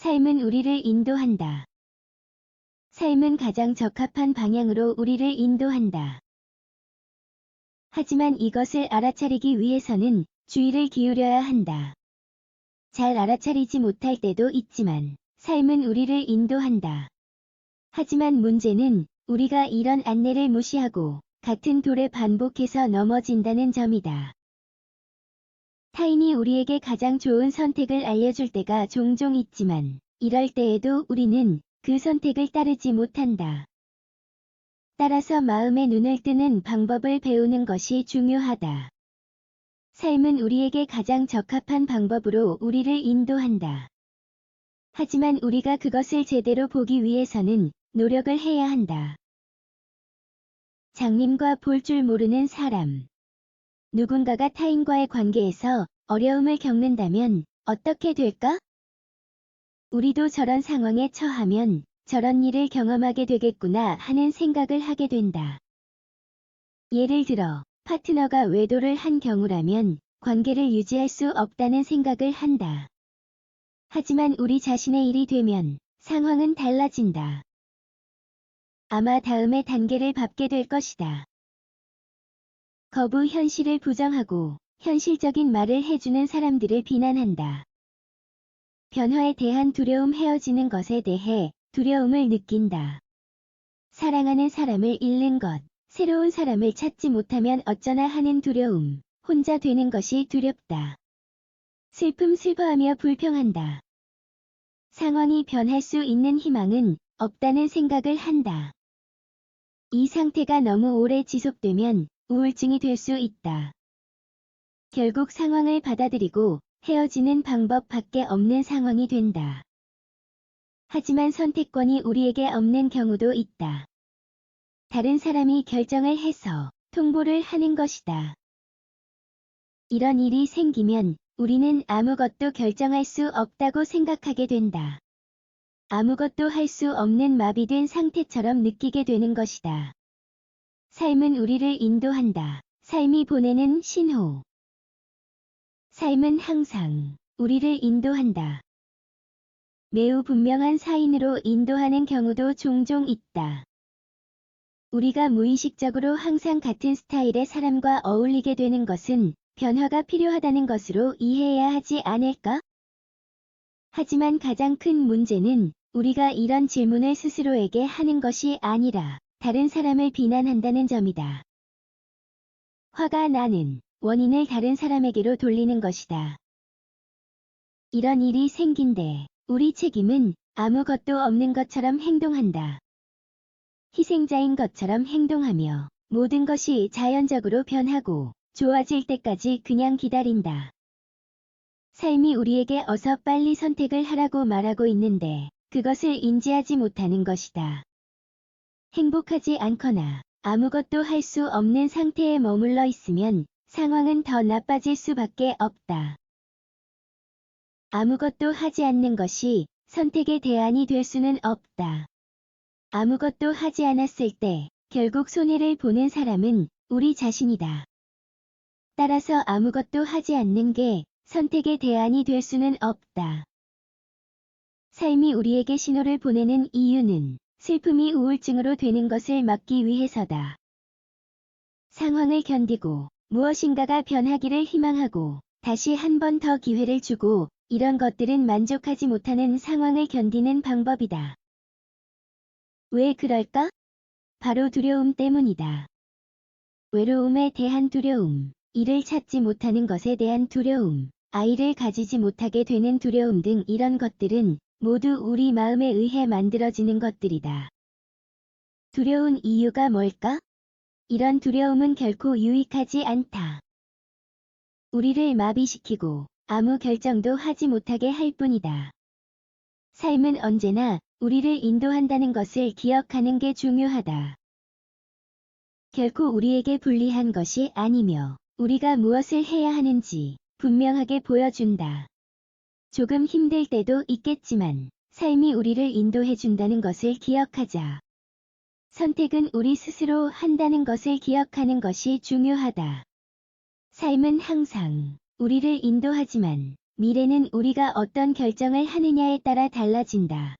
삶은 우리를 인도한다. 삶은 가장 적합한 방향으로 우리를 인도한다. 하지만 이것을 알아차리기 위해서는 주의를 기울여야 한다. 잘 알아차리지 못할 때도 있지만 삶은 우리를 인도한다. 하지만 문제는 우리가 이런 안내를 무시하고 같은 돌에 반복해서 넘어진다는 점이다. 타인이 우리에게 가장 좋은 선택을 알려줄 때가 종종 있지만 이럴 때에도 우리는 그 선택을 따르지 못한다. 따라서 마음의 눈을 뜨는 방법을 배우는 것이 중요하다. 삶은 우리에게 가장 적합한 방법으로 우리를 인도한다. 하지만 우리가 그것을 제대로 보기 위해서는 노력을 해야 한다. 장님과 볼 줄 모르는 사람. 누군가가 타인과의 관계에서 어려움을 겪는다면 어떻게 될까? 우리도 저런 상황에 처하면 저런 일을 경험하게 되겠구나 하는 생각을 하게 된다. 예를 들어, 파트너가 외도를 한 경우라면 관계를 유지할 수 없다는 생각을 한다. 하지만 우리 자신의 일이 되면 상황은 달라진다. 아마 다음의 단계를 밟게 될 것이다. 거부 현실을 부정하고 현실적인 말을 해주는 사람들을 비난한다. 변화에 대한 두려움 헤어지는 것에 대해 두려움을 느낀다. 사랑하는 사람을 잃는 것, 새로운 사람을 찾지 못하면 어쩌나 하는 두려움, 혼자 되는 것이 두렵다. 슬퍼하며 불평한다. 상황이 변할 수 있는 희망은 없다는 생각을 한다. 이 상태가 너무 오래 지속되면 우울증이 될 수 있다. 결국 상황을 받아들이고 헤어지는 방법밖에 없는 상황이 된다. 하지만 선택권이 우리에게 없는 경우도 있다. 다른 사람이 결정을 해서 통보를 하는 것이다. 이런 일이 생기면 우리는 아무것도 결정할 수 없다고 생각하게 된다. 아무것도 할 수 없는 마비된 상태처럼 느끼게 되는 것이다. 삶은 우리를 인도한다. 삶이 보내는 신호. 삶은 항상 우리를 인도한다. 매우 분명한 사인으로 인도하는 경우도 종종 있다. 우리가 무의식적으로 항상 같은 스타일의 사람과 어울리게 되는 것은 변화가 필요하다는 것으로 이해해야 하지 않을까? 하지만 가장 큰 문제는 우리가 이런 질문을 스스로에게 하는 것이 아니라 다른 사람을 비난한다는 점이다. 화가 나는 원인을 다른 사람에게로 돌리는 것이다. 이런 일이 생긴데 우리 책임은 아무것도 없는 것처럼 행동한다. 희생자인 것처럼 행동하며 모든 것이 자연적으로 변하고 좋아질 때까지 그냥 기다린다. 삶이 우리에게 어서 빨리 선택을 하라고 말하고 있는데 그것을 인지하지 못하는 것이다. 행복하지 않거나 아무것도 할 수 없는 상태에 머물러 있으면 상황은 더 나빠질 수밖에 없다. 아무것도 하지 않는 것이 선택의 대안이 될 수는 없다. 아무것도 하지 않았을 때 결국 손해를 보는 사람은 우리 자신이다. 따라서 아무것도 하지 않는 게 선택의 대안이 될 수는 없다. 삶이 우리에게 신호를 보내는 이유는 슬픔이 우울증으로 되는 것을 막기 위해서다. 상황을 견디고 무엇인가가 변하기를 희망하고 다시 한 번 더 기회를 주고 이런 것들은 만족하지 못하는 상황을 견디는 방법이다. 왜 그럴까? 바로 두려움 때문이다. 외로움에 대한 두려움, 일을 찾지 못하는 것에 대한 두려움, 아이를 가지지 못하게 되는 두려움 등 이런 것들은 모두 우리 마음에 의해 만들어지는 것들이다. 두려운 이유가 뭘까? 이런 두려움은 결코 유익하지 않다. 우리를 마비시키고 아무 결정도 하지 못하게 할 뿐이다. 삶은 언제나 우리를 인도한다는 것을 기억하는 게 중요하다. 결코 우리에게 불리한 것이 아니며 우리가 무엇을 해야 하는지 분명하게 보여준다. 조금 힘들 때도 있겠지만 삶이 우리를 인도해준다는 것을 기억하자. 선택은 우리 스스로 한다는 것을 기억하는 것이 중요하다. 삶은 항상 우리를 인도하지만 미래는 우리가 어떤 결정을 하느냐에 따라 달라진다.